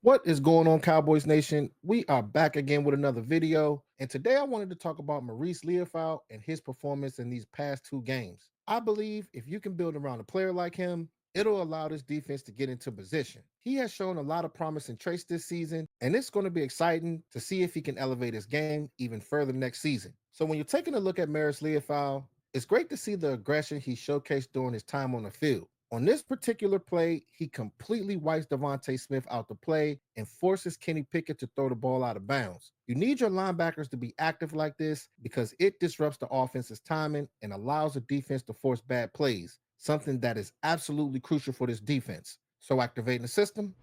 What is going on, Cowboys Nation? We are back again with another video. And today I wanted to talk about Marist Liufau and his performance in these past two games. I believe if you can build around a player like him, it'll allow this defense to get into position. He has shown a lot of promising traits this season, and it's going to be exciting to see if he can elevate his game even further next season. So when you're taking a look at Marist Liufau, it's great to see the aggression he showcased during his time on the field. On this particular play, he completely wipes Devontae Smith out the play and forces Kenny Pickett to throw the ball out of bounds. You need your linebackers to be active like this because it disrupts the offense's timing and allows the defense to force bad plays, something that is absolutely crucial for this defense. So activating the system.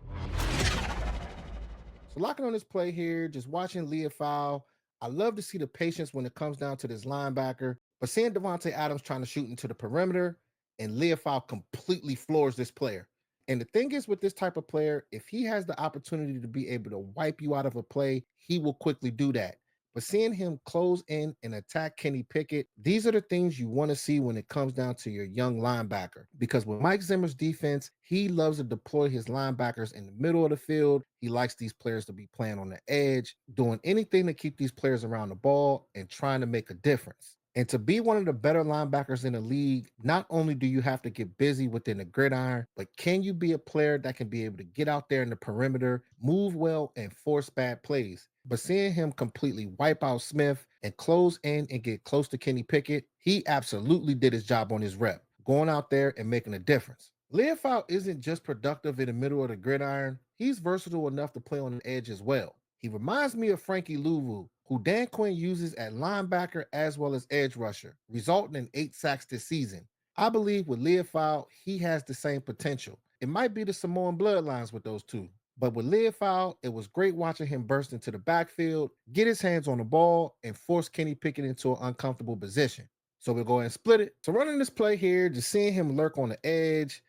So locking on this play here, just watching Leah foul. I love to see the patience when it comes down to this linebacker, but seeing Devontae Adams trying to shoot into the perimeter and Leah foul completely floors this player. And the thing is with this type of player, if he has the opportunity to be able to wipe you out of a play, he will quickly do that. But seeing him close in and attack Kenny Pickett, these are the things you want to see when it comes down to your young linebacker. Because with Mike Zimmer's defense, he loves to deploy his linebackers in the middle of the field. He likes these players to be playing on the edge, doing anything to keep these players around the ball and trying to make a difference. And to be one of the better linebackers in the league, not only do you have to get busy within the gridiron, but can you be a player that can be able to get out there in the perimeter, move well, and force bad plays? But seeing him completely wipe out Smith and close in and get close to Kenny Pickett, he absolutely did his job on his rep, going out there and making a difference. Leofau isn't just productive in the middle of the gridiron, he's versatile enough to play on the edge as well. He reminds me of Frankie Louvu, who Dan Quinn uses at linebacker as well as edge rusher, resulting in 8 sacks this season. I believe with Leofau, he has the same potential. It might be the Samoan bloodlines with those two. But with Leofau, it was great watching him burst into the backfield, get his hands on the ball, and force Kenny Pickett into an uncomfortable position. So we'll go ahead and split it. So running this play here, just seeing him lurk on the edge,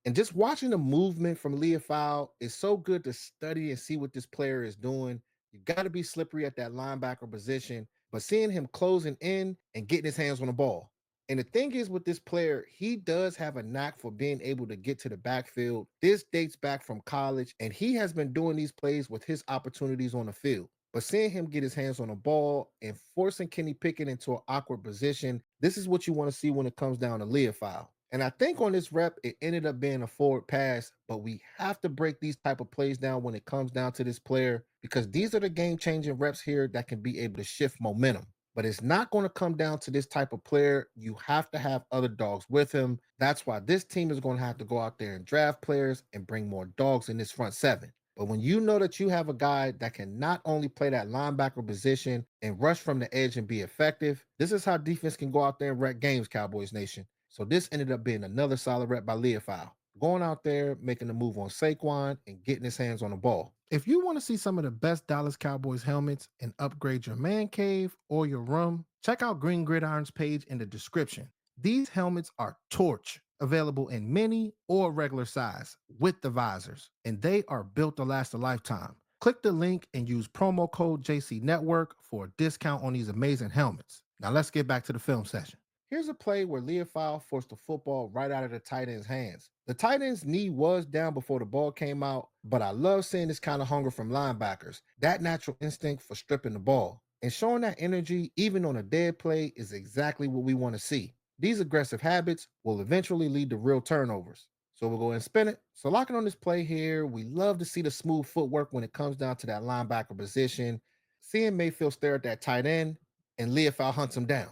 and just watching the movement from Leofau is so good to study and see what this player is doing. You got to be slippery at that linebacker position, but seeing him closing in and getting his hands on the ball. And the thing is with this player, he does have a knack for being able to get to the backfield. This dates back from college, and he has been doing these plays with his opportunities on the field. But seeing him get his hands on the ball and forcing Kenny Pickett into an awkward position, this is what you want to see when it comes down to Leofau. And I think on this rep, it ended up being a forward pass, but we have to break these type of plays down when it comes down to this player because these are the game-changing reps here that can be able to shift momentum. But it's not going to come down to this type of player. You have to have other dogs with him. That's why this team is going to have to go out there and draft players and bring more dogs in this front seven. But when you know that you have a guy that can not only play that linebacker position and rush from the edge and be effective, this is how defense can go out there and wreck games, Cowboys Nation. So this ended up being another solid rep by Leofau, going out there, making a move on Saquon and getting his hands on the ball. If you want to see some of the best Dallas Cowboys helmets and upgrade your man cave or your room, check out Green Gridiron's page in the description. These helmets are torch, available in mini or regular size with the visors, and they are built to last a lifetime. Click the link and use promo code JC Network for a discount on these amazing helmets. Now let's get back to the film session. Here's a play where Leofau forced the football right out of the tight end's hands. The tight end's knee was down before the ball came out, but I love seeing this kind of hunger from linebackers, that natural instinct for stripping the ball. And showing that energy, even on a dead play, is exactly what we want to see. These aggressive habits will eventually lead to real turnovers. So we'll go ahead and spin it. So locking on this play here, we love to see the smooth footwork when it comes down to that linebacker position. Seeing Mayfield stare at that tight end, and Leofau hunts him down,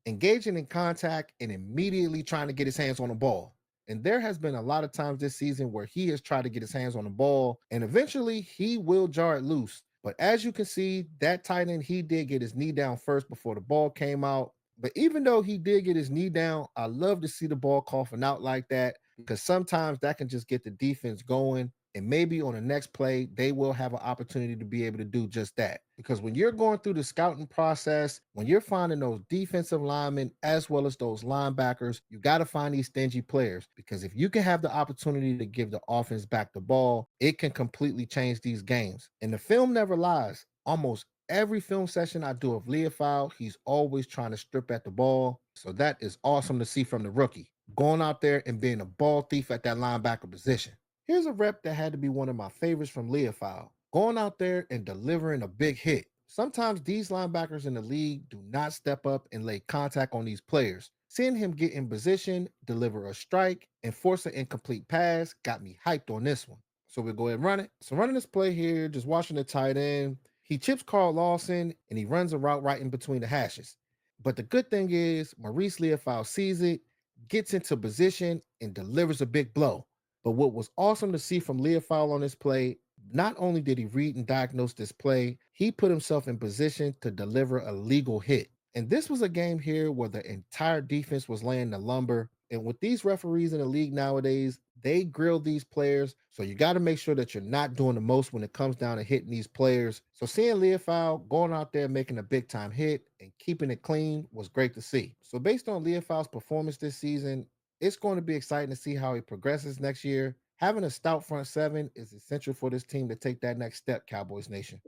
engaging in contact and immediately trying to get his hands on the ball. And there has been a lot of times this season where he has tried to get his hands on the ball and eventually he will jar it loose. But as you can see, that tight end, he did get his knee down first before the ball came out. But even though he did get his knee down, I love to see the ball coughing out like that because sometimes that can just get the defense going. And maybe on the next play, they will have an opportunity to be able to do just that. Because when you're going through the scouting process, when you're finding those defensive linemen as well as those linebackers, you got to find these stingy players. Because if you can have the opportunity to give the offense back the ball, it can completely change these games. And the film never lies. Almost every film session I do of Leofau, he's always trying to strip at the ball. So that is awesome to see from the rookie, going out there and being a ball thief at that linebacker position. Here's a rep that had to be one of my favorites from Liufau, going out there and delivering a big hit. Sometimes these linebackers in the league do not step up and lay contact on these players. Seeing him get in position, deliver a strike, and force an incomplete pass got me hyped on this one. So we'll go ahead and run it. So running this play here, just watching the tight end. He chips Carl Lawson and he runs a route right in between the hashes. But the good thing is, Marist Liufau sees it, gets into position, and delivers a big blow. But what was awesome to see from Leofold on this play, not only did he read and diagnose this play, he put himself in position to deliver a legal hit. And this was a game here where the entire defense was laying the lumber. And with these referees in the league nowadays, they grill these players. So you got to make sure that you're not doing the most when it comes down to hitting these players. So seeing Leofold going out there making a big time hit and keeping it clean was great to see. So based on Leofold's performance this season, it's going to be exciting to see how he progresses next year. Having a stout front seven is essential for this team to take that next step, Cowboys Nation.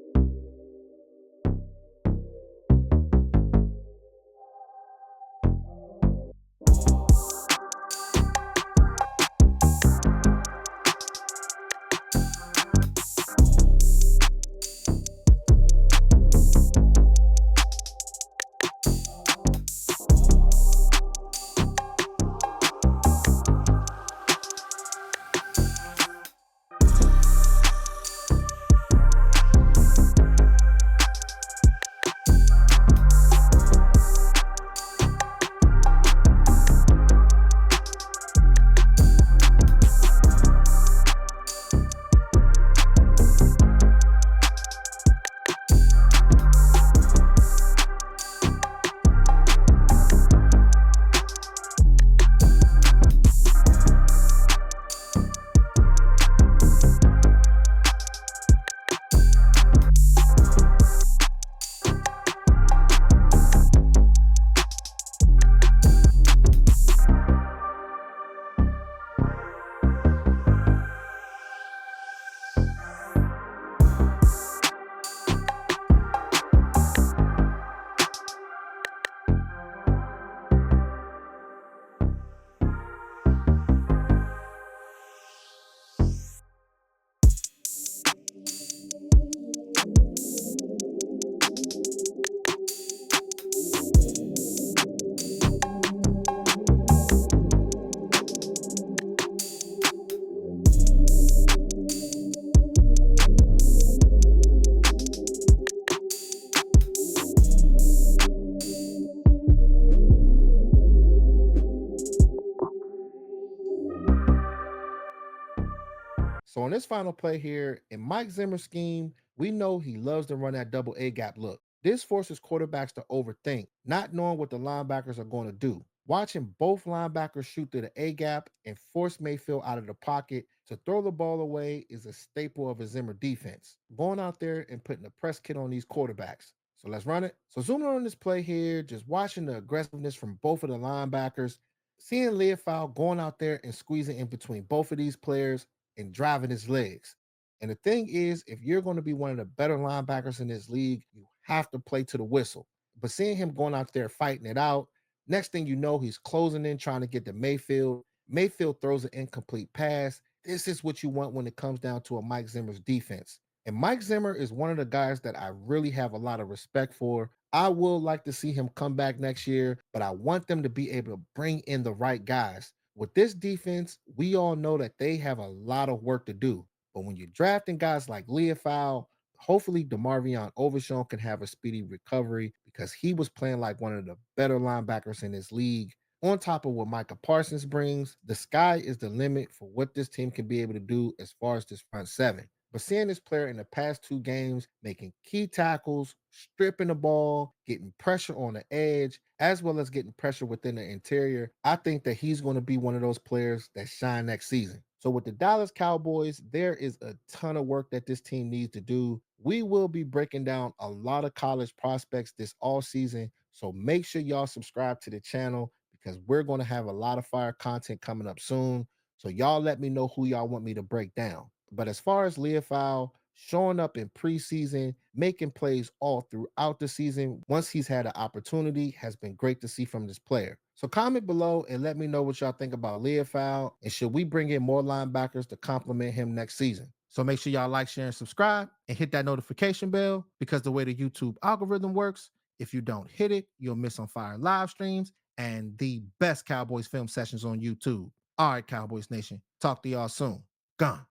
So on this final play here, in Mike Zimmer's scheme, we know he loves to run that double A gap look. This forces quarterbacks to overthink, not knowing what the linebackers are going to do. Watching both linebackers shoot through the A gap and force Mayfield out of the pocket to throw the ball away is a staple of a Zimmer defense. Going out there and putting a press kit on these quarterbacks. So let's run it. So zooming on this play here, just watching the aggressiveness from both of the linebackers, seeing Leofold going out there and squeezing in between both of these players and driving his legs. And the thing is, if you're going to be one of the better linebackers in this league, you have to play to the whistle. But seeing him going out there fighting it out, next thing you know, he's closing in trying to get to Mayfield. Mayfield throws an incomplete pass. This is what you want when it comes down to a Mike Zimmer's defense. And Mike Zimmer is one of the guys that I really have a lot of respect for. I will like to see him come back next year, but I want them to be able to bring in the right guys. With this defense, we all know that they have a lot of work to do. But when you're drafting guys like Liufau, hopefully DeMarvion Overshown can have a speedy recovery because he was playing like one of the better linebackers in this league. On top of what Micah Parsons brings, the sky is the limit for what this team can be able to do as far as this front seven. But seeing this player in the past two games making key tackles, stripping the ball, getting pressure on the edge, as well as getting pressure within the interior, I think that he's going to be one of those players that shine next season. So with the Dallas Cowboys, there is a ton of work that this team needs to do. We will be breaking down a lot of college prospects this all season. So make sure y'all subscribe to the channel because we're going to have a lot of fire content coming up soon. So y'all let me know who y'all want me to break down. But as far as Leofold, showing up in preseason, making plays all throughout the season. Once he's had an opportunity, has been great to see from this player. So comment below and let me know what y'all think about Liufau, and should we bring in more linebackers to complement him next season? So make sure y'all like, share, and subscribe, and hit that notification bell, because the way the YouTube algorithm works, if you don't hit it, you'll miss on fire live streams and the best Cowboys film sessions on YouTube. All right, Cowboys Nation. Talk to y'all soon. Gone.